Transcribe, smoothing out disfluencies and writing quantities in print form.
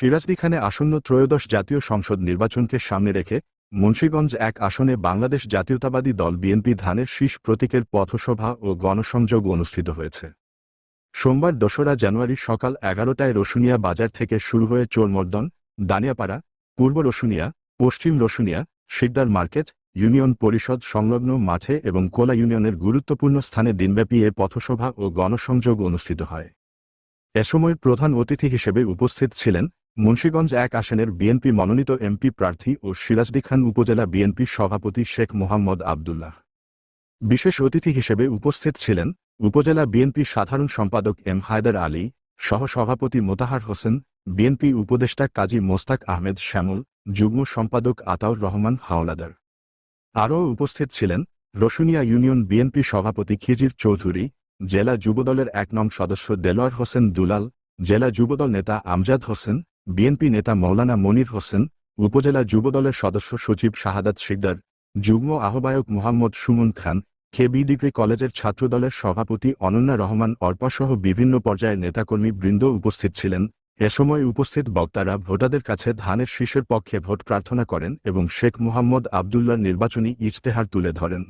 সিরাজদিখানে আসন্ন ত্রয়োদশ জাতীয় সংসদ নির্বাচনকে সামনে রেখে মুন্সিগঞ্জ ১ আসনে বাংলাদেশ জাতীয়তাবাদী দল বিএনপি ধানের শীষ প্রতীকের পথসভা ও গণসংযোগ অনুষ্ঠিত হয়েছে। সোমবার ২রা জানুয়ারি সকাল ১১টায় রসুনিয়া বাজার থেকে শুরু হয়ে চোরমর্দন, দানিয়াপাড়া, পূর্ব রসুনিয়া, পশ্চিম রসুনিয়া, শিকদার মার্কেট, ইউনিয়ন পরিষদ সংলগ্ন মাঠে এবং কোলা ইউনিয়নের গুরুত্বপূর্ণ স্থানে দিনব্যাপী এ পথসভা ও গণসংযোগ অনুষ্ঠিত হয়। এ সময় প্রধান অতিথি হিসেবে উপস্থিত ছিলেন মুন্সিগঞ্জ ১ আসনের বিএনপি মনোনীত এমপি প্রার্থী ও সিরাজদিখান উপজেলা বিএনপি সভাপতি শেখ মোহাম্মদ আবদুল্লাহ। বিশেষ অতিথি হিসেবে উপস্থিত ছিলেন উপজেলা বিএনপি সাধারণ সম্পাদক এম হায়দার আলী, সহসভাপতি মোতাহার হোসেন, বিএনপি উপদেষ্টা কাজী মোস্তাক আহমেদ শ্যামল, যুগ্ম সম্পাদক আতাউর রহমান হাওলাদার। আরও উপস্থিত ছিলেন রসুনিয়া ইউনিয়ন বিএনপি সভাপতি খিজির চৌধুরী, জেলা যুবদলের ১ নং সদস্য দেলোয়ার হোসেন দুলাল, জেলা যুবদল নেতা আমজাদ হোসেন, বিএনপি নেতা মৌলানা মনির হোসেন, উপজেলা যুবদলের সদস্য সচিব শাহাদাত শিকদার, যুগ্ম আহ্বায়ক মোহাম্মদ সুমন খান, কেবি ডিগ্রি কলেজের ছাত্রদলের সভাপতি অনন্যা রহমান অর্পাসহ বিভিন্ন পর্যায়ের নেতাকর্মী বৃন্দ উপস্থিত ছিলেন। এ সময় উপস্থিত বক্তারা ভোটারদের কাছে ধানের শীষের পক্ষে ভোট প্রার্থনা করেন এবং শেখ মোহাম্মদ আবদুল্লাহর নির্বাচনী ইজতেহার তুলে ধরেন।